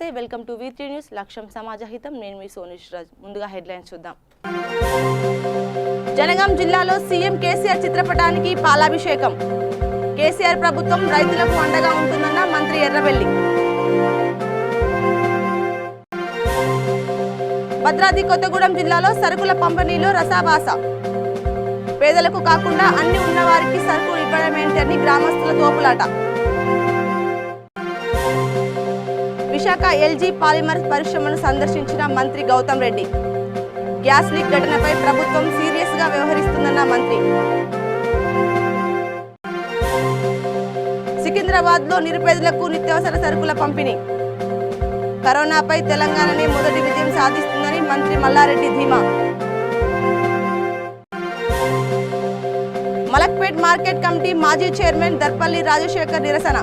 నమస్తే welcome to V3 news లక్ష్యం సమాజహితం నేను మీ సోనిష్ రాజ్ ముందుగా హెడ్లైన్స్ చూద్దాం జనగాం జిల్లాలో సీఎం కేసీఆర్ చిత్రపటానికి పాలాభిషేకం కేసీఆర్ ప్రభుత్వం రైతులకు అండగా ఉంటుందన్న మంత్రి ఎర్రబెల్లి భద్రాద్రి కొత్తగూడెం జిల్లాలో సరుకుల పంపిణీలో రసాభాస పేదలకు కాకుండా అన్ని ఉన్నవారికి సరుకు ఇవ్వడమేంటని గ్రామస్తుల తోపులాట విశాఖ LG పాలిమర్స్ పరిశ్రమను సందర్శించిన మంత్రి గౌతమ్ రెడ్డి గ్యాస్ లీక్ ఘటనపై ప్రభుత్వం సీరియస్ గా వ్యవహరిస్తుందన్న మంత్రి సికింద్రాబాద్ లో నిరుపేదలకు నిత్యావసర సరుకుల పంపిణీ కరోనాపై తెలంగాణనే మొదటి విజయం సాధిస్తుందని మంత్రి మల్లారెడ్డి ధీమా మలక్పేట్ మార్కెట్ కమిటీ మాజీ చైర్మన్ దర్పల్లి రాజశేఖర్ నిరసన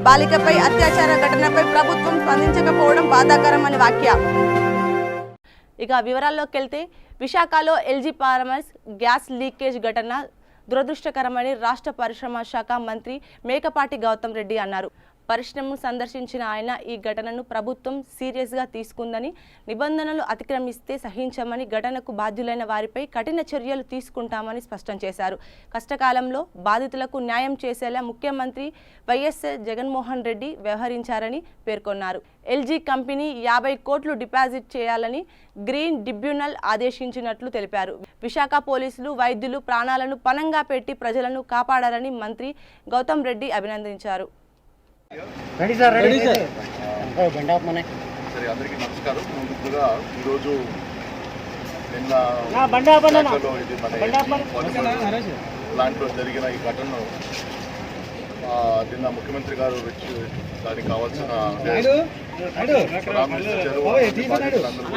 బాలికపై అత్యాచార ఘటనపై ప్రభుత్వం స్పందించకపోవడం బాధాకరమని వ్యాఖ్య ఇక వివరాల్లోకి వెళ్తే విశాఖలో LG పాలిమర్స్ గ్యాస్ లీకేజ్ ఘటన దురదృష్టకరమని రాష్ట్ర పరిశ్రమ శాఖ మంత్రి మేకపాటి గౌతమ్ రెడ్డి అన్నారు పరిశ్రమను సందర్శించిన ఆయన ఈ ఘటనను ప్రభుత్వం సీరియస్గా తీసుకుందని నిబంధనలు అతిక్రమిస్తే సహించమని ఘటనకు బాధ్యులైన వారిపై కఠిన చర్యలు తీసుకుంటామని స్పష్టం చేశారు కష్టకాలంలో బాధితులకు న్యాయం చేసేలా ముఖ్యమంత్రి వైఎస్ జగన్మోహన్ రెడ్డి వ్యవహరించారని పేర్కొన్నారు LG కంపెనీ 50 కోట్లు డిపాజిట్ చేయాలని గ్రీన్ ట్రిబ్యునల్ ఆదేశించినట్లు తెలిపారు విశాఖ పోలీసులు వైద్యులు ప్రాణాలను పణంగా పెట్టి ప్రజలను కాపాడారని మంత్రి గౌతమ్ రెడ్డి అభినందించారు అందరికీ నమస్కారం. ముందుగా ఈరోజు నిన్న ప్లాంట్లో జరిగిన ఈ ఘటనను నిన్న ముఖ్యమంత్రి గారు వచ్చి దానికి కావాల్సిన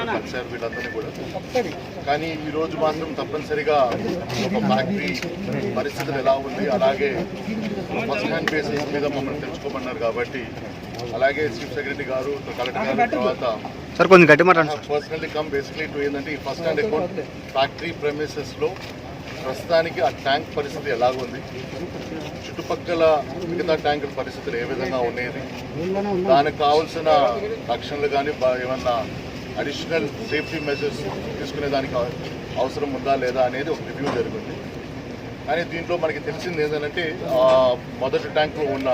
కలిశారు వీళ్ళందరినీ కూడా. కానీ ఈరోజు మాత్రం తప్పనిసరిగా ఒక ఫ్యాక్టరీ పరిస్థితులు ఎలా ఉంది, అలాగే ఫస్ట్ హ్యాండ్ బేసిస్ మీద మమ్మల్ని తెలుసుకోమన్నారు కాబట్టి అలాగే చీఫ్ సెక్రటరీ గారు కలెక్టర్ గారు తర్వాత పర్సనల్లీ కమ్ బేసిక్లీ టు ఏంటంటే ఈ ఫస్ట్ హ్యాండ్ అకౌంట్ ఫ్యాక్టరీ ప్రెమిసెస్లో ప్రస్తుతానికి ఆ ట్యాంక్ పరిస్థితి ఎలాగుంది, చుట్టుపక్కల మిగతా ట్యాంకుల పరిస్థితులు ఏ విధంగా ఉండేది, దానికి కావాల్సిన రక్షణలు కానీ ఏమన్నా అడిషనల్ సేఫ్టీ మెజర్స్ తీసుకునేదానికి అవసరం ఉందా లేదా అనేది ఒక రివ్యూ జరిగింది. కానీ దీంట్లో మనకి తెలిసింది ఏంటంటే మొదటి ట్యాంక్లో ఉన్న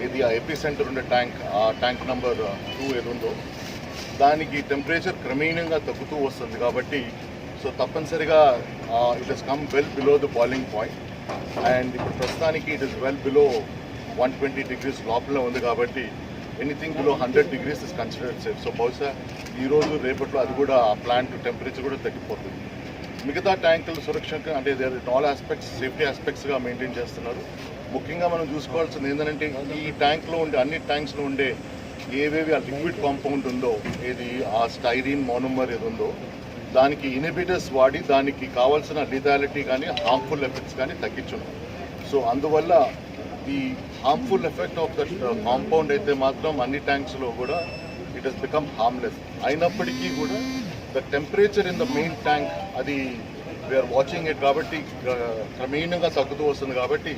ఇది ఎపీ సెంటర్ ఉండే ట్యాంక్ నెంబర్ 2 ఏది ఉందో దానికి టెంపరేచర్ క్రమేణంగా తగ్గుతూ వస్తుంది కాబట్టి సో తప్పనిసరిగా it is come well below the boiling point and ఇప్పుడు ప్రస్తుతానికి it is well below 120 degrees లోపల ఉంది కాబట్టి anything below 100 degrees is considered safe. So బహుశా ఈరోజు రేపట్లో అది కూడా ప్లాంట్ టెంపరేచర్ కూడా తగ్గిపోతుంది. మిగతా ట్యాంకుల సురక్షకు అంటే ఆల్ ఆస్పెక్ట్స్ సేఫ్టీ ఆస్పెక్ట్స్గా మెయింటైన్ చేస్తున్నారు. ముఖ్యంగా మనం చూసుకోవాల్సింది ఏంటంటే ఈ ట్యాంక్లో ఉండే అన్ని ట్యాంక్స్లో ఉండే ఏవేవి ఆ లిక్విడ్ కాంపౌండ్ ఉందో ఏది ఆ స్టైరీన్ మోనోమర్ ఏది ఉందో దానికి ఇన్హిబిటర్స్ వాడి దానికి కావాల్సిన లిథాలిటీ కానీ హార్మ్ఫుల్ ఎఫెక్ట్స్ కానీ తగ్గించున్నాం. సో అందువల్ల ఈ harmful effect of that compound అయితే మాత్రం అన్ని ట్యాంక్స్లో కూడా ఇట్ హెస్ బికమ్ హార్మ్లెస్. అయినప్పటికీ కూడా the temperature in the main tank అది వీఆర్ వాచింగ్ ఇట్ కాబట్టి క్రమేణంగా తగ్గుతూ వస్తుంది కాబట్టి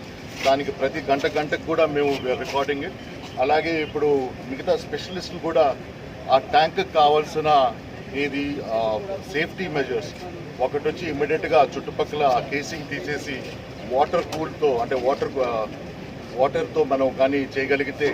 దానికి ప్రతి గంటకు కూడా మేము వీఆర్ రికార్డింగ్ ఇట్. అలాగే ఇప్పుడు మిగతా స్పెషలిస్టులు కూడా ఆ ట్యాంక్కి కావాల్సిన ఏది సేఫ్టీ మెజర్స్ ఒకటి వచ్చి ఇమ్మీడియట్గా చుట్టుపక్కల ఆ కేసింగ్ తీసేసి వాటర్ కూల్తో అంటే వాటర్తో మనం కానీ చేయగలిగితే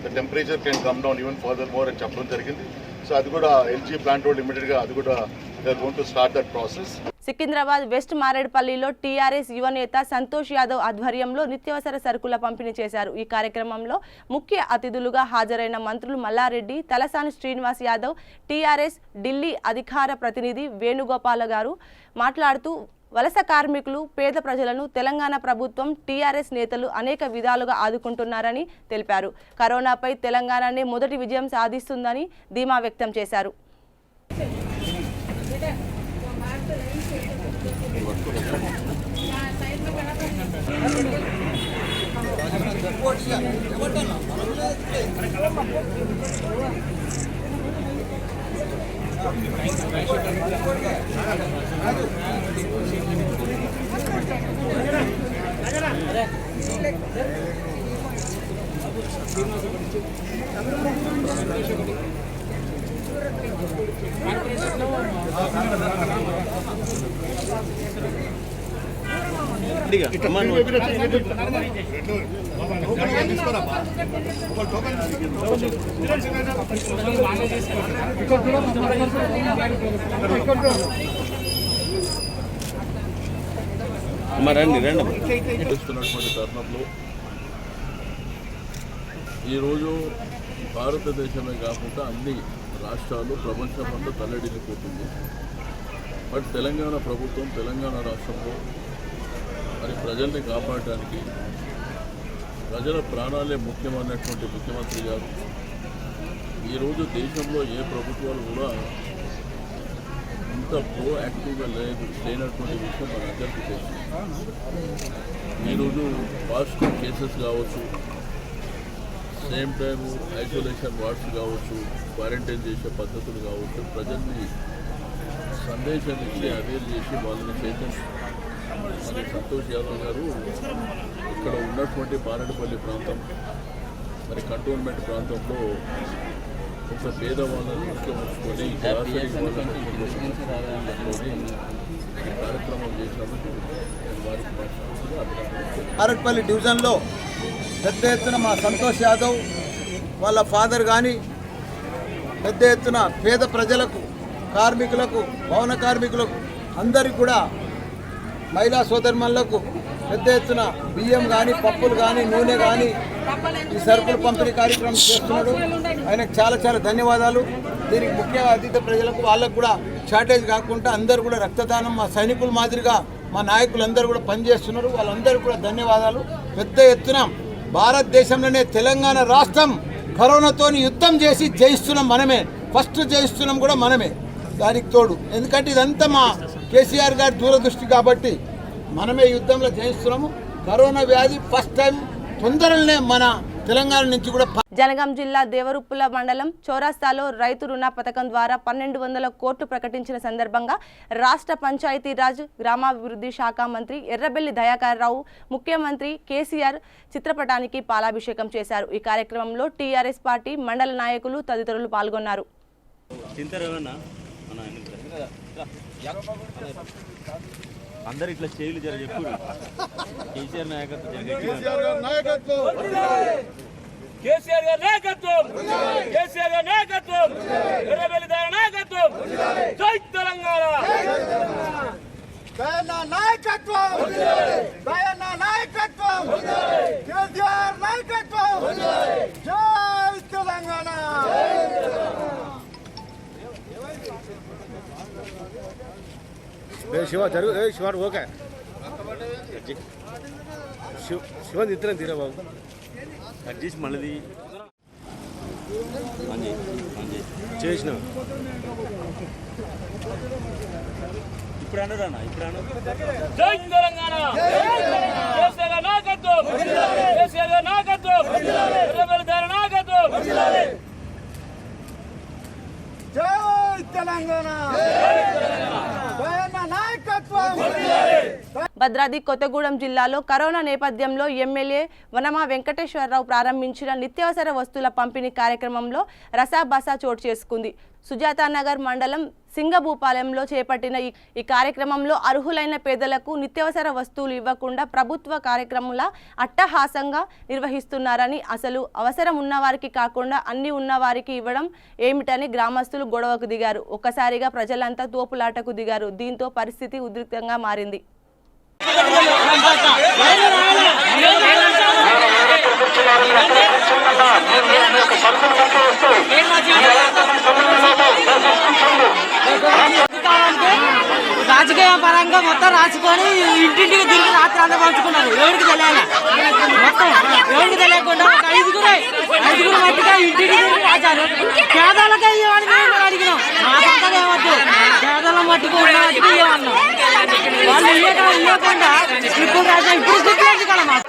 the temperature can come down even further more అని చెప్పడం జరిగింది. సో అది కూడా LG ప్లాంట్ వాళ్ళు ఇమ్మీడియట్గా అది కూడా they are going to start that process. Secunderabad west మారేడుపల్లిలో TRS యువ నేత సంతోష్ యాదవ్ ఆధ్వర్యంలో నిత్యావసర సరుకుల పంపిణీ చేశారు. ఈ కార్యక్రమంలో ముఖ్య అతిథులుగా హాజరైన మంత్రులు మల్లారెడ్డి, తలసాని శ్రీనివాస్ యాదవ్, TRS ఢిల్లీ అధికార ప్రతినిధి వేణుగోపాల గారు మాట్లాడుతూ వలస కార్మికులు, పేద ప్రజలను తెలంగాణ ప్రభుత్వం TRS నేతలు అనేక విధాలుగా ఆదుకుంటున్నారని తెలిపారు. కరోనాపై తెలంగాణనే మొదటి విజయం సాధిస్తుందని ధీమా వ్యక్తం చేశారు. చేస్తున్నటువంటి తరుణంలో ఈరోజు భారతదేశమే కాకుండా అన్ని రాష్ట్రాలు ప్రపంచం అంతా తల్లడిల్లిపోతుంది. బట్ తెలంగాణ ప్రభుత్వం తెలంగాణ రాష్ట్రంలో మరి ప్రజల్ని కాపాడడానికి ప్రజల ప్రాణాలే ముఖ్యమైనటువంటి ముఖ్యమంత్రి గారు ఈరోజు దేశంలో ఏ ప్రభుత్వాలు కూడా ఇంత ప్రోయాక్టివ్గా లేనటువంటి విషయం మనందరికీ తెలుసు. ఈరోజు పాజిటివ్ కేసెస్ కావచ్చు, సేమ్ టైం ఐసోలేషన్ వార్డ్స్ కావచ్చు, క్వారంటైన్ చేసే పద్ధతులు కావచ్చు, ప్రజల్ని సందేశం ఇచ్చి అవేర్ చేసి వాళ్ళని చైతన్యం. మరి సంతోష్ యాదవ్ గారు ఇక్కడ ఉన్నటువంటి బారడపల్లి ప్రాంతం మరి కంటోన్మెంట్ ప్రాంతంలో ఒక పేదవాళ్ళని దృష్టిలో ఉంచుకొని కార్యక్రమం చేసినందుకు నేను వారికి మనస్ఫూర్తిగా అభినందనలు. బారడపల్లి డివిజన్లో పెద్ద ఎత్తున మా సంతోష్ యాదవ్ వాళ్ళ ఫాదర్ కానీ పెద్ద ఎత్తున పేద ప్రజలకు, కార్మికులకు, భవన కార్మికులకు అందరికీ కూడా మహిళా సోదరులకు పెద్ద ఎత్తున బియ్యం కానీ, పప్పులు కానీ, నూనె కానీ ఈ సరుకులు పంపిణీ కార్యక్రమం చేస్తున్నాడు. ఆయనకు చాలా చాలా ధన్యవాదాలు. దీనికి ముఖ్య అతిథి ప్రజలకు వాళ్ళకు కూడా షార్టేజ్ కాకుండా అందరూ కూడా రక్తదానం మా సైనికుల మాదిరిగా మా నాయకులందరూ కూడా పనిచేస్తున్నారు. వాళ్ళందరూ కూడా ధన్యవాదాలు. పెద్ద ఎత్తున భారతదేశంలోనే తెలంగాణ రాష్ట్రం కరోనాతో యుద్ధం చేసి జయిస్తున్నాం మనమే, ఫస్ట్ జయిస్తున్నాం కూడా మనమే. దానికి తోడు ఎందుకంటే ఇదంతా మా కేసీఆర్ గారి దూరదృష్టి కాబట్టి మనమే యుద్ధంలో జయిస్తున్నాము. కరోనా వ్యాధి ఫస్ట్ టైం తొందరలోనే మన తెలంగాణ నుంచి కూడా. జనగాం జిల్లా దేవరుప్పుల మండలం చౌరాస్తాలో రైతు రుణ పథకం ద్వారా 1200 కోట్లు ప్రకటించిన సందర్భంగా రాష్ట్ర పంచాయతీరాజ్ గ్రామాభివృద్ధి శాఖ మంత్రి ఎర్రబెల్లి దయాకర్ రావు ముఖ్యమంత్రి కేసీఆర్ చిత్రపటానికి పాలాభిషేకం చేశారు. ఈ కార్యక్రమంలో టీఆర్ఎస్ పార్టీ మండల నాయకులు తదితరులు పాల్గొన్నారు. అందరు ఇట్లా చేయలు జర చెప్పు. కేసీఆర్ నాయకత్వం, కేసీఆర్ గారి నాయకత్వం, కేసీఆర్ గారి నాయకత్వం, ఎర్రబెల్లి దయ నాయకత్వం, జై తెలంగాణ. నాయకత్వం, నాయకత్వం, కేసీఆర్ నాయకత్వం, జై తెలంగాణ. శివ జరుగు శివ ఓకే శివన్ ఇద్దరం తీరా బాబు కట్ చేసి మళ్ళీ చేసిన ఇప్పుడు అన్నారన్నా, ఇప్పుడు అన్నారు. జై తెలంగాణ, కేసీఆర్ నాయకత్వం, కేసీఆర్ నాయకత్వం, ఎర్రబెల్లి దయ నాయకత్వం, జై తెలంగాణ. భద్రాద్రి కొత్తగూడెం జిల్లాలో కరోనా నేపథ్యంలో ఎమ్మెల్యే వనమా వెంకటేశ్వరరావు ప్రారంభించిన నిత్యావసర వస్తువుల పంపిణీ కార్యక్రమంలో రసాబసా చోటు చేసుకుంది. సుజాతానగర్ మండలం సింగభూపాలెంలో చేపట్టిన ఈ కార్యక్రమంలో అర్హులైన పేదలకు నిత్యావసర వస్తువులు ఇవ్వకుండా ప్రభుత్వ కార్యక్రమంలా అట్టహాసంగా నిర్వహిస్తున్నారని, అసలు అవసరం ఉన్నవారికి కాకుండా అన్ని ఉన్నవారికి ఇవ్వడం ఏమిటని గ్రామస్తులు గొడవకు దిగారు. ఒక్కసారిగా ప్రజలంతా తోపులాటకు దిగారు. దీంతో పరిస్థితి ఉద్రిక్తంగా మారింది. రాజకీయ పరంగా మొత్తం రాసుకొని ఇంటింటికి తిరిగి రాత్రి అంతా పంచుకున్నారు. ఎవరికి తెలియాలి, మొత్తం ఎవరికి తెలియకుండా ఒక ఐదుగురు మట్టిగా ఇంటికి తిరిగి రాశారు. పేదలకే ఇవ్వని మేము అడిగినాం, మా సొంతగా ఏమద్దు, పేదల మట్టికి ఉన్న మట్టికి ఇవ్వన్నాం. వాళ్ళు ఇవ్వకుండా ఇప్పుడు రాజా ఇప్పుడు గుర్తు కదా మాకు.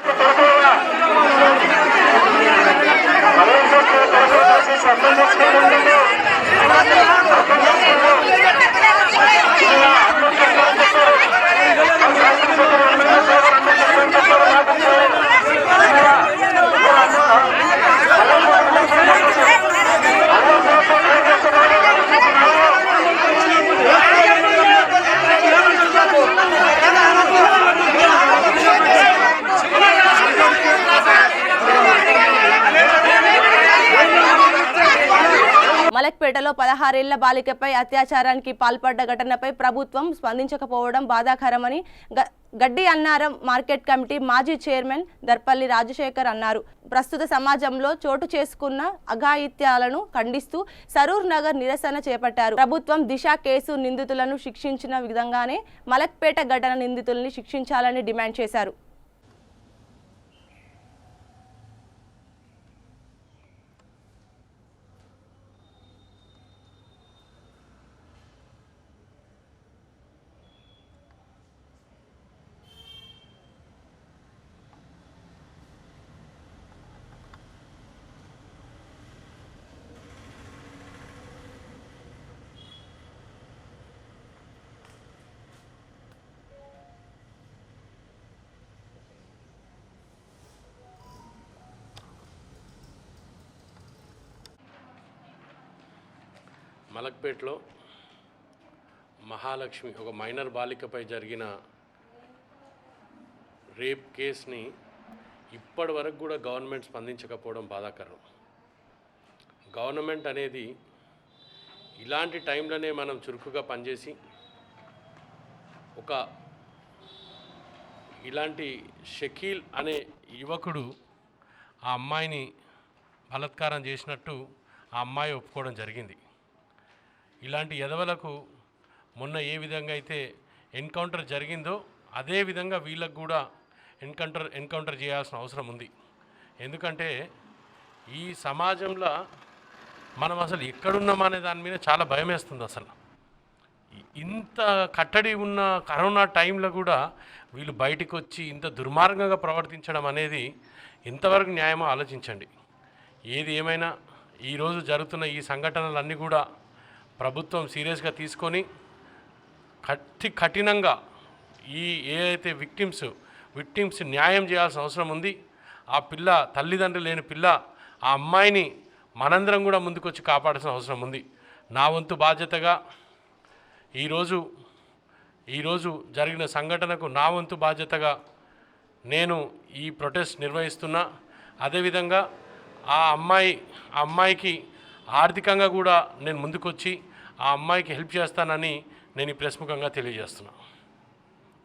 మలక్పేటలో 16 ఏళ్ల బాలికపై అత్యాచారానికి పాల్పడ్డ ఘటనపై ప్రభుత్వం స్పందించకపోవడం బాధాకరమని గడ్డి అన్నారం మార్కెట్ కమిటీ మాజీ చైర్మన్ దర్పల్లి రాజశేఖర్ అన్నారు. ప్రస్తుత సమాజంలో చోటు చేసుకున్న అఘాయిత్యాలను ఖండిస్తూ సరూర్ నగర్ నిరసన చేపట్టారు. ప్రభుత్వం దిశ కేసు నిందితులను శిక్షించిన విధంగానే మలక్పేట ఘటన నిందితుల్ని శిక్షించాలని డిమాండ్ చేశారు. మలక్పేటలో మహాలక్ష్మి ఒక మైనర్ బాలికపై జరిగిన రేప్ కేసుని ఇప్పటి వరకు కూడా గవర్నమెంట్ స్పందించకపోవడం బాధాకరం. గవర్నమెంట్ అనేది ఇలాంటి టైంలోనే మనం చురుకుగా పనిచేసి ఇలాంటి షకీల్ అనే యువకుడు ఆ అమ్మాయిని బలాత్కారం చేసినట్టు ఆ అమ్మాయి ఒప్పుకోవడం జరిగింది. ఇలాంటి ఎదవలకు మొన్న ఏ విధంగా అయితే ఎన్కౌంటర్ జరిగిందో అదే విధంగా వీళ్ళకు కూడా ఎన్కౌంటర్ చేయాల్సిన అవసరం ఉంది. ఎందుకంటే ఈ సమాజంలో మనం అసలు ఎక్కడున్నామనే దాని మీద చాలా భయం వేస్తుంది. అసలు ఇంత కట్టడి ఉన్న కరోనా టైంలో కూడా వీళ్ళు బయటకు వచ్చి ఇంత దుర్మార్గంగా ప్రవర్తించడం అనేది ఎంతవరకు న్యాయమో ఆలోచించండి. ఏది ఏమైనా ఈరోజు జరుగుతున్న ఈ సంఘటనలన్నీ కూడా ప్రభుత్వం సీరియస్గా తీసుకొని కఠినంగా ఏదైతే విక్టిమ్స్ న్యాయం చేయాల్సిన అవసరం ఉంది. ఆ పిల్ల తల్లిదండ్రులు లేని పిల్ల ఆ అమ్మాయిని మనందరం కూడా ముందుకొచ్చి కాపాడాల్సిన అవసరం ఉంది. నా వంతు బాధ్యతగా ఈరోజు జరిగిన సంఘటనకు నా వంతు బాధ్యతగా నేను ఈ ప్రొటెస్ట్ నిర్వహిస్తున్నా. అదేవిధంగా ఆ అమ్మాయికి ఆర్థికంగా కూడా నేను ముందుకొచ్చి ఆ అమ్మాయికి హెల్ప్ చేస్తానని నేను ఈ ప్రెస్ ముఖంగా తెలియజేస్తున్నాను.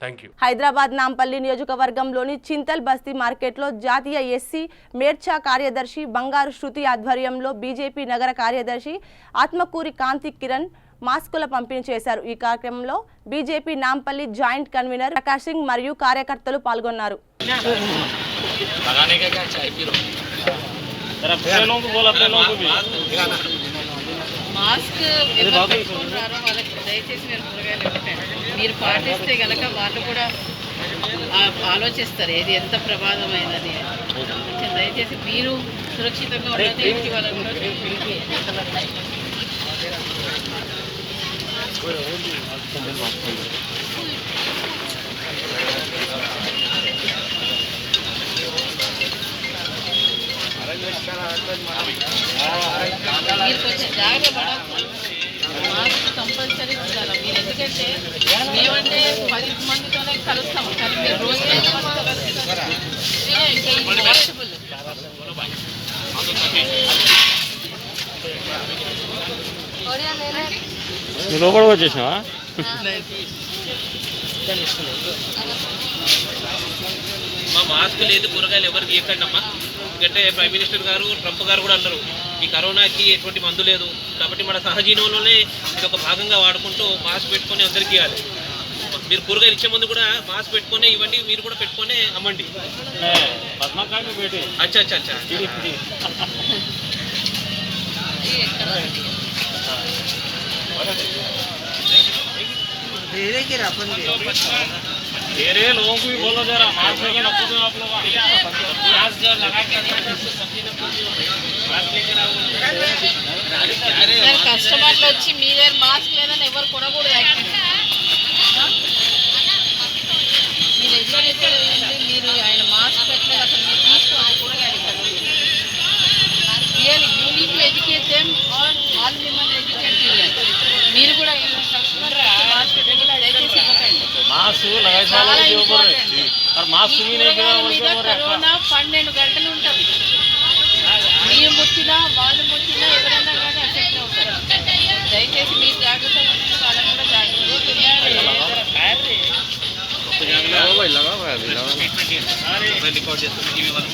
Thank you. హైదరాబాద్ నాంపల్లి నియోజకవర్గంలోని చింతల్ బస్తీ మార్కెట్లో జాతీయ ఎస్సీ మేర్చా కార్యదర్శి బంగారు శృతి ఆధ్వర్యంలో బీజేపీ నగర కార్యదర్శి ఆత్మకూరి కాంతి కిరణ్ మాస్కుల పంపిణీ చేశారు. ఈ కార్యక్రమంలో BJP Nampally joint convener Prakash Singh మరియు కార్యకర్తలు పాల్గొన్నారు. మాస్క్ ఎవరు పెట్టుకుంటారో వాళ్ళకి దయచేసి మీరు కూరగాయలు ఇవ్వండి. మీరు పాటిస్తే కనుక వాళ్ళు కూడా ఆలోచిస్తారు ఏది ఎంత ప్రమాదమైనది. దయచేసి మీరు సురక్షితంగా ఉండడానికి వాళ్ళని కూడా మీరు కొంచెం జాగ్రత్త పడాలి. మాస్క్ కంపల్సరీ ఉండాలి మీరు. ఎందుకంటే మేమంటే 10 మందితోనే కలుస్తాము, కానీ మీరు రోజు ఇంకా ఇది వాషబుల్. లోపల వచ్చేసినావా? మా మాస్క్ లేదు, కూరగాయలు ఎవరికి ఇవ్వకండి అమ్మా. ఎందుకంటే ప్రైమ్ మినిస్టర్ గారు ట్రంప్ గారు కూడా అన్నారు ఈ కరోనాకి ఎటువంటి మందు లేదు కాబట్టి మన సహజీవనంలోనే ఇది ఒక భాగంగా వాడుకుంటూ మాస్క్ పెట్టుకొని అందరికీ ఇవ్వాలి. మీరు కూరగాయలు ఇచ్చే ముందు కూడా మాస్క్ పెట్టుకొని ఇవ్వండి, మీరు కూడా పెట్టుకొని అమ్మండి. అచ్చా అచ్చా అచ్చా मेरे लोगों को भी बोलो जरा मास्क लेके रखो तो आप लोग प्याज जो लगा के కస్టమర్లు వచ్చి మీ దగ్గర మాస్క్ లేదని ఎవరు కొనకూడదు. మీరు ఎట్లయితే మీరు ఆయన మాస్క్ పెట్టలేదు అసలు మీరు తీసుకోవాలి కూరగాయలు. Real you need to educate them or వాళ్ళు మిమ్మల్ని ఎడ్యుకేట్ చేయాలి. మీరు కూడా కస్టమర్ మాస్క్ పెట్టకుండా దయచేసి ఇవ్వకండి. చాలా ఇంపార్టెంట్. కరోనా 12 గంటలు ఉంటుంది. మీరు ముట్టినా వాళ్ళు ముట్టినా ఎవరైనా కానీ ఎఫెక్ట్ అవుతారు. మొబైల్ రికార్డ్ చేస్తుంది టీవీ వాళ్ళు.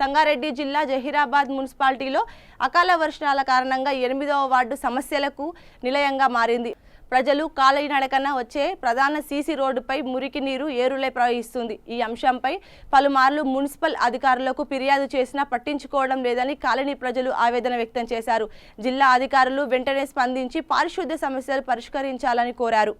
సంగారెడ్డి జిల్లా జహీరాబాద్ మున్సిపాలిటీలో అకాల వర్షాల కారణంగా 8వ వార్డు సమస్యలకు నిలయంగా మారింది. ప్రజలు కాలినడకన వచ్చే ప్రధాన సీసీ రోడ్డుపై మురికి నీరు ఏరులై ప్రవహిస్తుంది. ఈ అంశంపై పలుమార్లు మున్సిపల్ అధికారులకు ఫిర్యాదు చేసినా పట్టించుకోవడం లేదని కాలనీ ప్రజలు ఆవేదన వ్యక్తం చేశారు. జిల్లా అధికారులు వెంటనే స్పందించి పారిశుద్ధ్య సమస్యలు పరిష్కరించాలని కోరారు.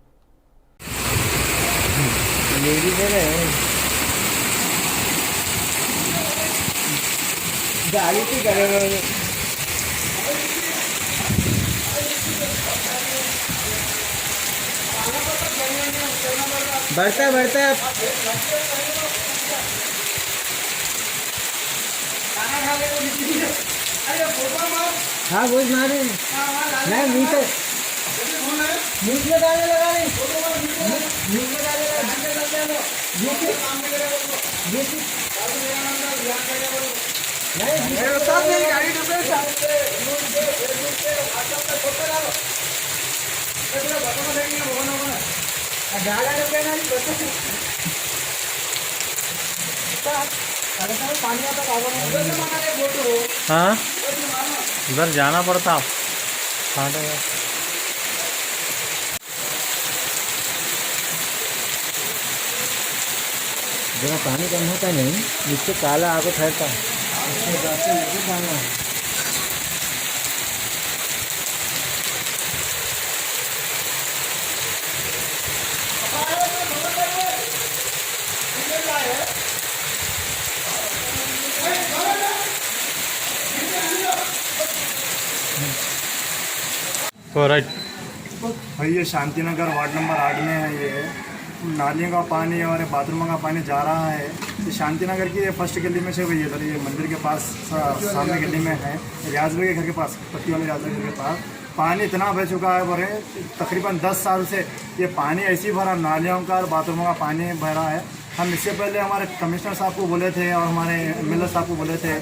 बढ़ता हाँ बोझ मारे नहीं मुँह में डालने लगा हाँ उधर जाना पड़ता जरा पानी कम होता नहीं नीचे काला आगे ठहरता डालना। भाई ये शांतिनगर वार्ड नंबर 8 में है। ये नालियों का पानी और बाथरूमों का पानी जा रहा है। ये शांतिनगर की फर्स्ट गली में से ये मंदिर के पास सामने गली में है, रियाजभाई के घर के पास, पत्ती वाले रियाजभाई घर के पास पानी इतना बह चुका है। बोले तकरीबन 10 साल से ये पानी ऐसे ही भरा, नालियों का और बाथरूमों का पानी भरा है। हम इससे पहले हमारे कमिश्नर साहब को बोले थे और हमारे MLA साहब को बोले थे,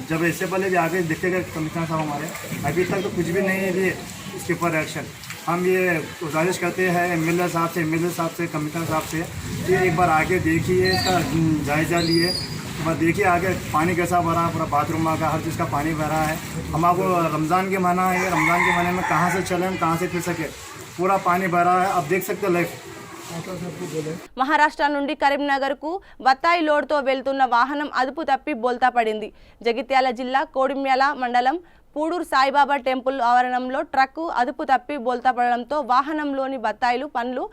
जब इससे पहले भी आगे दिखे गए कमिश्नर साहब हमारे, अभी तक तो कुछ भी नहीं लिए इसके ऊपर एक्शन। हम ये गुजारिश करते हैं MLA साहब से कमिश्नर साहब से कि एक बार आके देखिए, इसका जायज़ा लिए, बस देखिए आगे पानी कैसा भरा, पूरा बाथरूम का हर चीज़ का पानी भरा है। हम आपको रमज़ान के महीना है, रमज़ान के महीने में कहाँ से चलें, हम कहाँ से फिर सके, पूरा पानी भरा है। अब देख सकते लाइफ। మహారాష్ట్ర నుండి కరీంనగర్కు బత్తాయి లోడ్తో వెళ్తున్న వాహనం అదుపు తప్పి బోల్తా పడింది. జగిత్యాల జిల్లా కోడిమ్యాల మండలం పూడూరు సాయిబాబా టెంపుల్ ఆవరణంలో ట్రక్కు అదుపు తప్పి బోల్తా పడడంతో వాహనంలోని బత్తాయిలు పండ్లు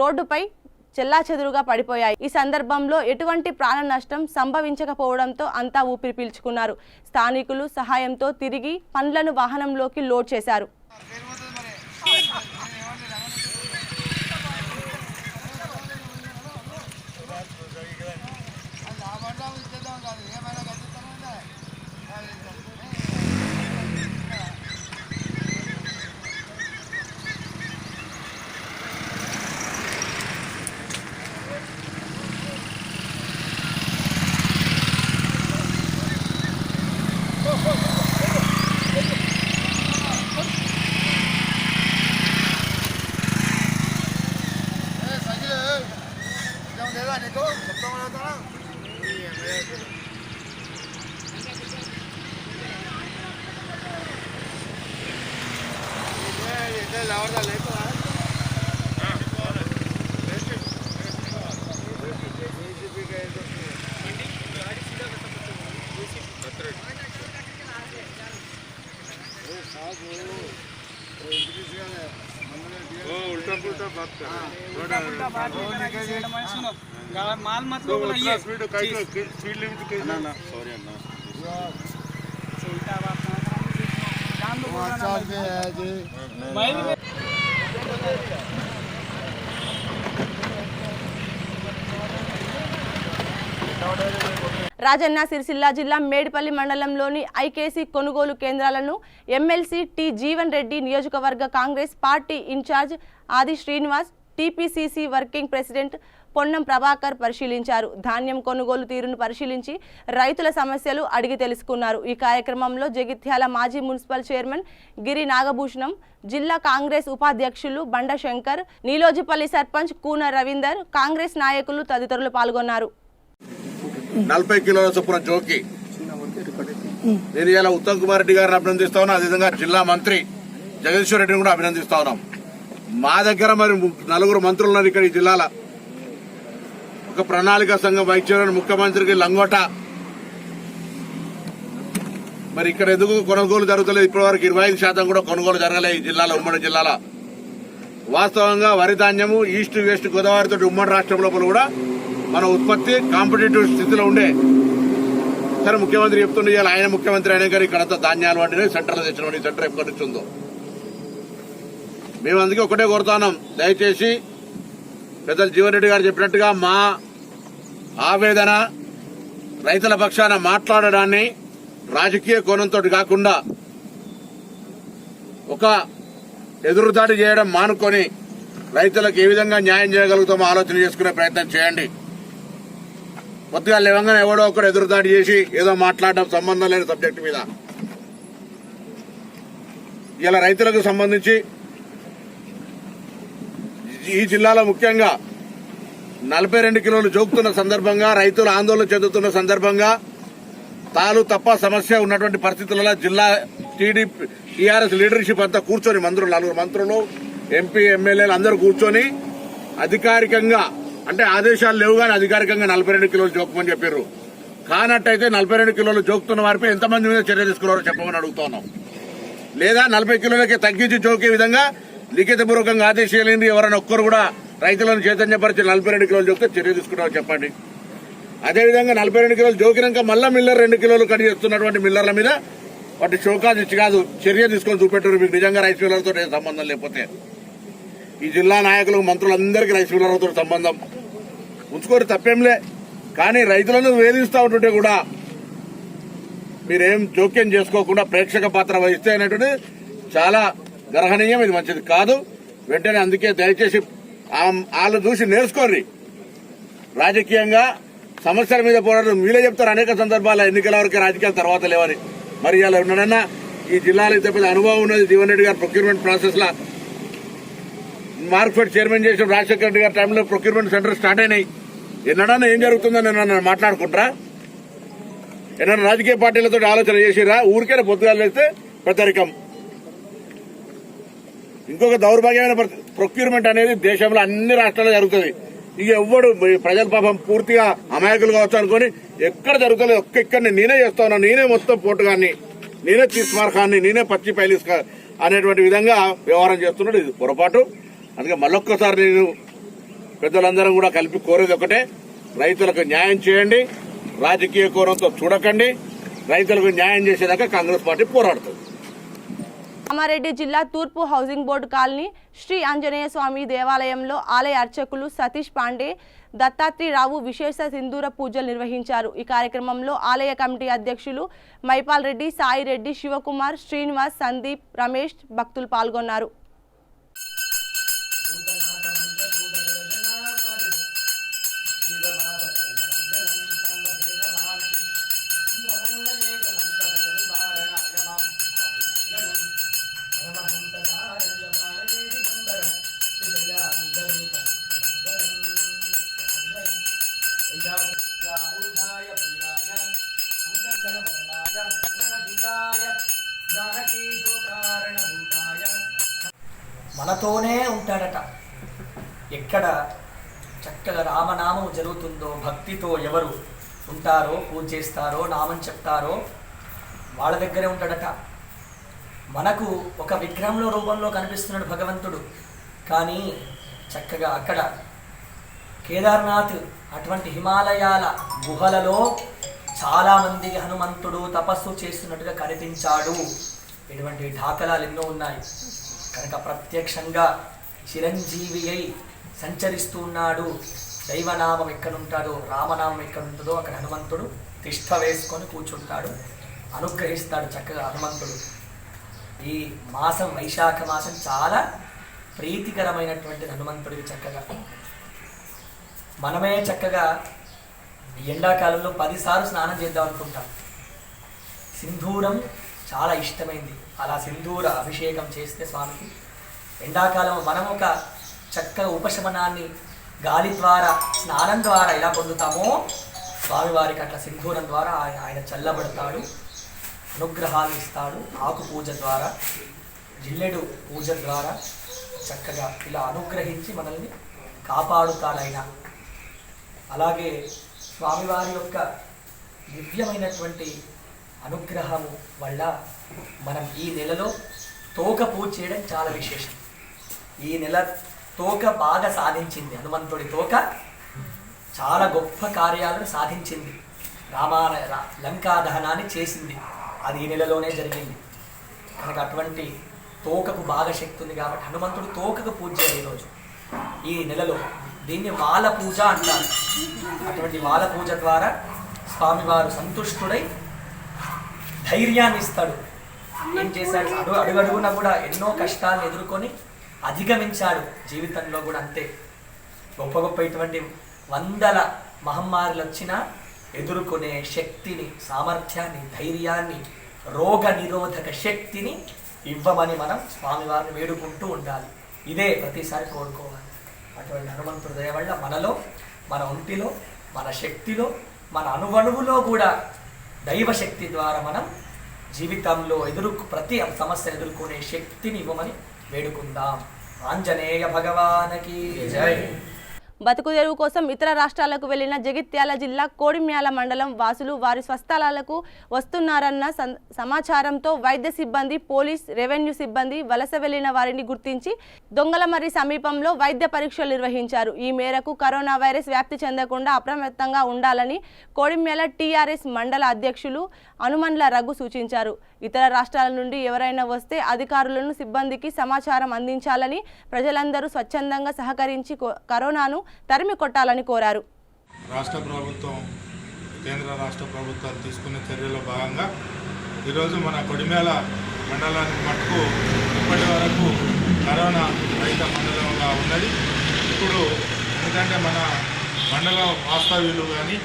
రోడ్డుపై చెల్లాచెదురుగా పడిపోయాయి. ఈ సందర్భంలో ఎటువంటి ప్రాణ నష్టం సంభవించకపోవడంతో అంతా ఊపిరి పీల్చుకున్నారు. స్థానికులు సహాయంతో తిరిగి పండ్లను వాహనంలోకి లోడ్ చేశారు. माल मत लो बोला ये स्पीड लिमिट के ना सॉरी अन्ना उल्टा बात जान लो चार पे है जी मैं రాజన్న సిరిసిల్ల జిల్లా మేడిపల్లి మండలంలోని ఐకేసీ కొనుగోలు కేంద్రాలను ఎమ్మెల్సీ టి జీవన్ రెడ్డి, నియోజకవర్గ కాంగ్రెస్ పార్టీ ఇన్ఛార్జ్ ఆది Srinivas, TPCC working president Ponnam Prabhakar పరిశీలించారు. ధాన్యం కొనుగోలు తీరును పరిశీలించి రైతుల సమస్యలు అడిగి తెలుసుకున్నారు. ఈ కార్యక్రమంలో జగిత్యాల మాజీ మున్సిపల్ చైర్మన్ గిరి నాగభూషణం, జిల్లా కాంగ్రెస్ ఉపాధ్యక్షులు బండ శంకర్, నీలోజిపల్లి సర్పంచ్ కూన రవీందర్, కాంగ్రెస్ నాయకులు తదితరులు పాల్గొన్నారు. 40 కిలోల చొప్పున జోకి నేను ఇలా ఉత్తమ్ కుమార్ రెడ్డి గారిని అభినందిస్తా ఉన్నా. అదేవిధంగా జిల్లా మంత్రి జగదీశ్వర్ రెడ్డిని కూడా అభినందిస్తా ఉన్నాం. మా దగ్గర మరి 4 మంత్రులు ఉన్నారు ఇక్కడ ఈ జిల్లాలో. ఒక ప్రణాళిక సంఘం వైస్ చైర్మన్, ముఖ్యమంత్రికి లంగోట. మరి ఇక్కడ ఎందుకు కొనుగోలు జరుగుతలేదు? ఇప్పటివరకు 25% కూడా కొనుగోలు జరగలేదు ఈ జిల్లాలో, ఉమ్మడి జిల్లాలో. వాస్తవంగా వరి ధాన్యము ఈస్ట్ వెస్ట్ గోదావరి తోటి ఉమ్మడి రాష్ట్రం లోపల కూడా మన ఉత్పత్తి కాంపిటేటివ్ స్థితిలో ఉండే. సరే, ముఖ్యమంత్రి చెప్తుండే ఇవాళ ఆయన ముఖ్యమంత్రి అయినా కానీ ఇక్కడంతా ధాన్యాలు వంటివి సెంటర్లో తెచ్చిన సెంటర్ ఎక్కడి నుంచి ఉందో. మేము అందుకే ఒకటే కోరుతున్నాం, దయచేసి పెద్దలు జీవన్ రెడ్డి గారు చెప్పినట్టుగా మా ఆవేదన రైతుల పక్షాన మాట్లాడడాన్ని రాజకీయ కోణంతో కాకుండా ఒక ఎదురుదాడి చేయడం మానుకొని రైతులకు ఏ విధంగా న్యాయం చేయగలుగుతామో ఆలోచన చేసుకునే ప్రయత్నం చేయండి. కొద్దిగా లేవంగానే ఎవడో ఒకరు ఎదురుదాడి చేసి ఏదో మాట్లాడడం సంబంధం లేని సబ్జెక్టు మీద. ఇలా రైతులకు సంబంధించి ఈ జిల్లాలో ముఖ్యంగా 42 కిలోలు జోకుతున్న సందర్భంగా, రైతులు ఆందోళన చెందుతున్న సందర్భంగా తాలు తప్ప సమస్య ఉన్నటువంటి పరిస్థితులలో జిల్లా టీఆర్ఎస్ లీడర్షిప్ అంతా కూర్చొని 4 మంత్రులు, ఎంపీ, ఎమ్మెల్యేలు అందరూ కూర్చొని అధికారికంగా, అంటే ఆదేశాలు లేవు కానీ అధికారికంగా 42 కిలోలు జోకమని చెప్పారు. కానట్టయితే 42 కిలోలు జోకుతున్న వారిపై ఎంతమంది మీద చర్య తీసుకున్నారో చెప్పమని అడుగుతున్నాం. లేదా 40 కిలోలకే తగ్గించి జోకే విధంగా లిఖితపూర్వకంగా ఆదేశాలు ఎవరైనా ఒక్కరు కూడా రైతులను చైతన్యపరిచి 42 కిలోలు జోకితే చర్య తీసుకున్నారో చెప్పండి. అదేవిధంగా 42 కిలోలు జోకినాక మళ్ళా మిల్లర్ 2 కిలోలు కట్ చేస్తున్నటువంటి మిల్లర్ల మీద వాటి షోకాజ్ ఇచ్చి కాదు చర్య తీసుకొని చూపెట్టారు. మీకు నిజంగా రైస్ మిల్లర్తో సంబంధం లేకపోతే ఈ జిల్లా నాయకులకు, మంత్రులందరికీ రైస్ మిల్లర్లతో సంబంధం ఉంచుకోరు, తప్పేంలే. కానీ రైతులను వేధిస్తూ ఉంటుంటే కూడా మీరేం జోక్యం చేసుకోకుండా ప్రేక్షక పాత్ర వహిస్తే అనేటువంటి చాలా గర్హనీయం. ఇది మంచిది కాదు. వెంటనే అందుకే దయచేసి వాళ్ళు చూసి నేర్చుకోండి. రాజకీయంగా సమస్యల మీద పోరాటం మీరే చెప్తారు అనేక సందర్భాల్లో, ఎన్నికల వరకే రాజకీయాల తర్వాత లేవని. మరి ఇలా ఉన్నాడన్నా ఈ జిల్లాలో ఇంత పెద్ద అనుభవం ఉన్నది. జీవన్ రెడ్డి గారు ప్రొక్యూర్మెంట్ ప్రాసెస్ లా మార్కెట్ చైర్మన్ చేసిన రాజశేఖర రెడ్డి గారి టైంలో ప్రొక్యూర్మెంట్ సెంటర్ స్టార్ట్ అయినాయి. ఎన్నడన్నా ఏం జరుగుతుందని నన్ను మాట్లాడుకుంటారా? ఎన్నడన్నా రాజకీయ పార్టీలతో ఆలోచన చేసిరా? ఊరికైనా పొద్దుగాలు వేస్తే పెద్దరికం. ఇంకొక దౌర్భాగ్యమైన ప్రొక్యూర్మెంట్ అనేది దేశంలో అన్ని రాష్ట్రాల్లో జరుగుతుంది. ఇక ఎవ్వడు ప్రజల పాపం పూర్తిగా అమాయకులు కావచ్చు అనుకుని ఎక్కడ జరుగుతుంది. ఒక్కెక్కడిని నేనే చేస్తా ఉన్నా, నేనే మొత్తం పోటుగాన్ని, నేనే తీసుమార్కాన్ని, నేనే పచ్చి పైలిస్ అనేటువంటి విధంగా వ్యవహారం చేస్తున్నాడు. ఇది పొరపాటు. అందుకే మళ్ళొక్కసారి నేను పెద్దలందరం కూడా కలిపి కోరేది ఒకటే, రైతులకు న్యాయం చేయండి, రాజకీయ కోణంతో చూడకండి. రైతులకు న్యాయం చేసేదాకా కాంగ్రెస్ పార్టీ పోరాడుతుంది. కామారెడ్డి జిల్లా తూర్పు housing board colony Shri Anjaneya Swamy దేవాలయంలో ఆలయ అర్చకులు సతీష్ పాండే, దత్తాత్రేయరావు విశేష సింధూర పూజలు నిర్వహించారు. ఈ కార్యక్రమంలో ఆలయ కమిటీ అధ్యక్షులు మైపాల్ రెడ్డి, సాయి రెడ్డి, శివకుమార్, శ్రీనివాస్, సందీప్, రమేష్ భక్తులు పాల్గొన్నారు. మనతోనే ఉంటాడట. ఎక్కడ చక్కగా రామనామం జరుగుతుందో, భక్తితో ఎవరు ఉంటారో, పూజ చేస్తారో, నామం చెప్తారో వాళ్ళ దగ్గరే ఉంటాడట. మనకు ఒక విగ్రహంలో రూపంలో కనిపిస్తున్నాడు భగవంతుడు, కానీ చక్కగా అక్కడ కేదార్నాథ్ అటువంటి హిమాలయాల గుహలలో చాలామంది హనుమంతుడు తపస్సు చేస్తున్నట్టుగా కనిపించాడు. ఇటువంటి దాఖలాలు ఎన్నో ఉన్నాయి. కనుక ప్రత్యక్షంగా చిరంజీవి అయి సంచరిస్తూ ఉన్నాడు. దైవనామం ఎక్కడుంటాడో, రామనామం ఎక్కడుంటుందో అక్కడ హనుమంతుడు తిష్ట వేసుకొని కూర్చుంటాడు, అనుగ్రహిస్తాడు చక్కగా హనుమంతుడు. ఈ మాసం వైశాఖ మాసం చాలా ప్రీతికరమైనటువంటి హనుమంతుడికి చక్కగా మనమే చక్కగా ఎండాకాలంలో 10 సార్లు స్నానం చేద్దాం అనుకుంటాం. సింధూరం చాలా ఇష్టమైంది. అలా సింధూర అభిషేకం చేస్తే స్వామికి ఎండాకాలం మనం ఒక చక్కగా ఉపశమనాన్ని గాలి ద్వారా స్నానం ద్వారా ఎలా పొందుతామో స్వామివారికి అట్లా సింధూరం ద్వారా ఆయన చల్లబడతాడు, అనుగ్రహాలు ఇస్తాడు. ఆకు పూజ ద్వారా, జిల్లెడు పూజ ద్వారా చక్కగా ఇలా అనుగ్రహించి మనల్ని కాపాడుతాడైనా. అలాగే స్వామివారి యొక్క దివ్యమైనటువంటి అనుగ్రహము వల్ల మనం ఈ నెలలో తోక పూజ చేయడం చాలా విశేషం. ఈ నెల తోక బాగా సాధించింది. హనుమంతుడి తోక చాలా గొప్ప కార్యాలను సాధించింది. లంకా దహనాన్ని చేసింది. అది ఈ నెలలోనే జరిగింది కనుక అటువంటి తోకకు బాగా శక్తి ఉంది కాబట్టి హనుమంతుడు తోకకు పూజ చేయాలి ఈరోజు ఈ నెలలో. దీన్ని మాల పూజ అంటారు. అటువంటి మాల పూజ ద్వారా స్వామివారు సంతుష్టుడై ధైర్యాన్ని ఇస్తాడు. ఏం చేశాడు? అడుగడుగున కూడా ఎన్నో కష్టాలను ఎదుర్కొని అధిగమించాడు. జీవితంలో కూడా అంతే. గొప్ప గొప్ప ఇటువంటి 100 మహమ్మారులు వచ్చినా ఎదుర్కొనే శక్తిని, సామర్థ్యాన్ని, ధైర్యాన్ని, రోగ నిరోధక శక్తిని ఇవ్వమని మనం స్వామివారిని వేడుకుంటూ ఉండాలి. ఇదే ప్రతిసారి కోరుకోవాలి. అటువంటి హనుమంతుడి దయ వల్ల మనలో, మన ఒంటిలో, మన శక్తిలో, మన అణువణువులో కూడా దైవశక్తి ద్వారా మనం జీవితంలో ప్రతి సమస్యను ఎదుర్కొనే శక్తిని ఇవ్వమని వేడుకుందాం. ఆంజనేయ భగవానికి జై. బతుకు తెరువు కోసం ఇతర రాష్ట్రాలకు వెళ్లిన జగిత్యాల జిల్లా కోడిమ్యాల మండలం వాసులు వారి స్వస్థలాలకు వస్తున్నారన్న సమాచారంతో వైద్య సిబ్బంది, పోలీస్, రెవెన్యూ సిబ్బంది వలస వెళ్లిన వారిని గుర్తించి దొంగలమర్రి సమీపంలో వైద్య పరీక్షలు నిర్వహించారు. ఈ మేరకు కరోనా వైరస్ వ్యాప్తి చెందకుండా అప్రమత్తంగా ఉండాలని కోడిమ్యాల టీఆర్ఎస్ మండల అధ్యక్షులు హనుమండ్ల రఘు సూచించారు. ఇతర రాష్ట్రాల నుండి ఎవరైనా వస్తే అధికారులను, సిబ్బందికి సమాచారం అందించాలని, ప్రజలందరూ స్వచ్ఛందంగా సహకరించి కరోనాను తరిమి కొట్టాలని కోరారు. రాష్ట్ర ప్రభుత్వం, కేంద్ర రాష్ట్ర ప్రభుత్వాలు తీసుకున్న చర్యల్లో భాగంగా ఈరోజు మన కొడిమ్యాల మండలానికి మట్టుకు ఇప్పటి వరకు కరోనా రహిత మండలంగా ఉన్నది. ఇప్పుడు ఎందుకంటే మన మండలం వాస్తవ్యులు కానీ,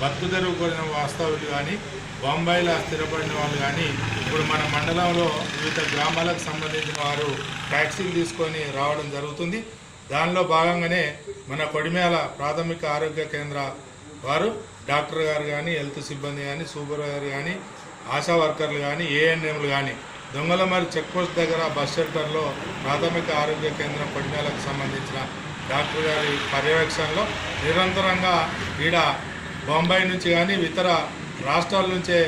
బతుకు తెరువు కోరిన వాస్తవ్యులు కానీ, బాంబాయిలో స్థిరపడిన వాళ్ళు కానీ ఇప్పుడు మన మండలంలో వివిధ గ్రామాలకు సంబంధించిన వారు ట్యాక్సీలు తీసుకొని రావడం జరుగుతుంది. దానిలో భాగంగానే మన కొడిమ్యాల ప్రాథమిక ఆరోగ్య కేంద్ర వారు డాక్టర్ గారు కానీ, హెల్త్ సిబ్బంది కానీ, సూపర్వైజర్ కానీ, ఆశా వర్కర్లు కానీ, ఏఎన్ఎంలు కానీ దొంగలమర్రి చెక్పోస్ట్ దగ్గర బస్ షెల్టర్లో ప్రాథమిక ఆరోగ్య కేంద్రం కొడిమ్యాలకు సంబంధించిన డాక్టర్ గారి పర్యవేక్షణలో నిరంతరంగా ఈడ బొంబాయి నుంచి కానీ ఇతర రాష్ట్రాల నుంచే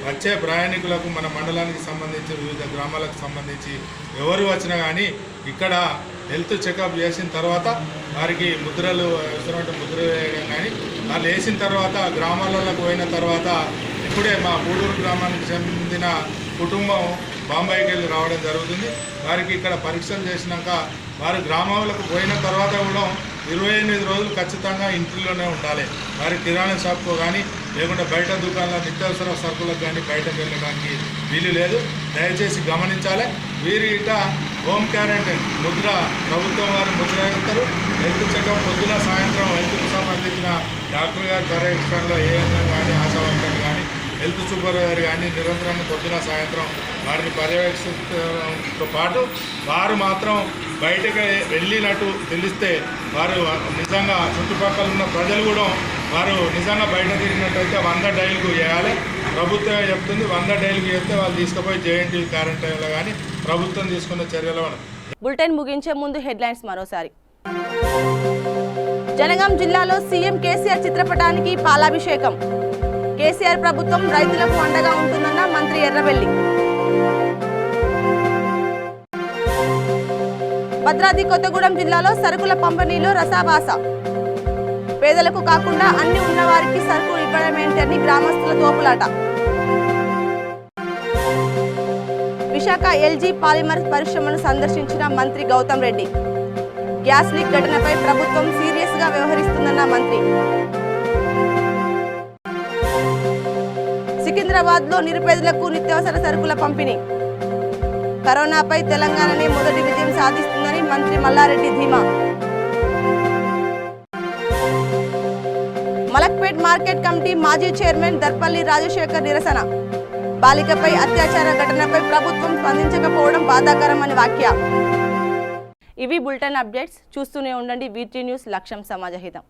వచ్చే ప్రయాణికులకు మన మండలానికి సంబంధించి వివిధ గ్రామాలకు సంబంధించి ఎవరు వచ్చినా కానీ ఇక్కడ హెల్త్ చెకప్ చేసిన తర్వాత వారికి ముద్రలు అవసరమైన ముద్రలు వేయడం కానీ, వాళ్ళు వేసిన తర్వాత గ్రామాలకు పోయిన తర్వాత ఇప్పుడే మా పూడూరు గ్రామానికి చెందిన కుటుంబం బాంబాయికి వెళ్ళి రావడం జరుగుతుంది. వారికి ఇక్కడ పరీక్షలు చేసినాక వారు గ్రామాలకు పోయిన తర్వాత కూడా 28 రోజులు ఖచ్చితంగా ఇంట్లోనే ఉండాలి. వారి కిరాణా షాప్కు కానీ లేకుంటే బయట దుకాణాల నిత్యావసర సరుకులకు కానీ బయటకు వెళ్ళడానికి వీలు లేదు. దయచేసి గమనించాలి. వీరి ఇట హోమ్ క్వారంటైన్ ముద్ర ప్రభుత్వం వారు ముద్ర వేస్తారు. హెల్త్ చెకప్ పొద్దున సాయంత్రం హెల్త్కు సంబంధించిన డాక్టర్ గారి పర్యవేక్షణలో ఏఎన్ఎం కానీ, ఆశా వర్కర్లు కానీ, హెల్త్ సూపర్వైజర్ కానీ నిరంతరంగా పొద్దున సాయంత్రం వారిని పర్యవేక్షించడంతో పాటు వారు మాత్రం బయటకు వెళ్ళినట్టు తెలిస్తే వారు నిజంగా చుట్టుపక్కల ఉన్న ప్రజలు కూడా వారు నిజంగా బయట తిరిగినట్టయితే 100 డైల్కు చేయాలి. ప్రభుత్వమే చెప్తుంది 100 డైల్కు చేస్తే వాళ్ళు తీసుకుపోయి జేఎన్టీ క్వారంటైన్లో కానీ ప్రభుత్వం తీసుకున్న చర్యలు. బులెటిన్ ముగించే ముందు హెడ్లైన్స్ మరోసారి. జనగాం జిల్లాలో సీఎం కేసీఆర్ చిత్రపటానికి పాలాభిషేకం. కేసీఆర్ ప్రభుత్వం రైతులకు అండగా ఉంటుందన్న మంత్రి ఎర్రబెల్లి. భద్రాద్రి కొత్తగూడెం జిల్లాలో సరుకుల పంపిణీలో రసాభాస. పేదలకు కాకుండా అన్ని ఉన్నవారికి సరుకు ఇవ్వడమేంటని గ్రామస్తుల తోపులాట. విశాఖ ఎల్జీ పాలిమర్ పరిశ్రమను సందర్శించిన మంత్రి గౌతమ్ రెడ్డి. గ్యాస్ లీక్ ఘటనపై ప్రభుత్వం సీరియస్గా వ్యవహరిస్తుందన్న మంత్రి. సికింద్రాబాద్లో నిరుపేదలకు నిత్యావసర సరుకుల పంపిణీ. కరోనాపై తెలంగాణనే మొదటి విజయం సాధిస్తుందని మంత్రి మల్లారెడ్డి ధీమా. మలక్పేట్ మార్కెట్ కమిటీ మాజీ చైర్మన్ దర్పల్లి రాజశేఖర్ నిరసన. బాలికపై అత్యాచార ఘటనపై ప్రభుత్వం స్పందించకపోవడం బాధాకరమని వ్యాఖ్య. ఇవి బులెటిన్ అప్డేట్స్. చూస్తూనే ఉండండి వీటీ న్యూస్. లక్ష్యం సమాజహితం.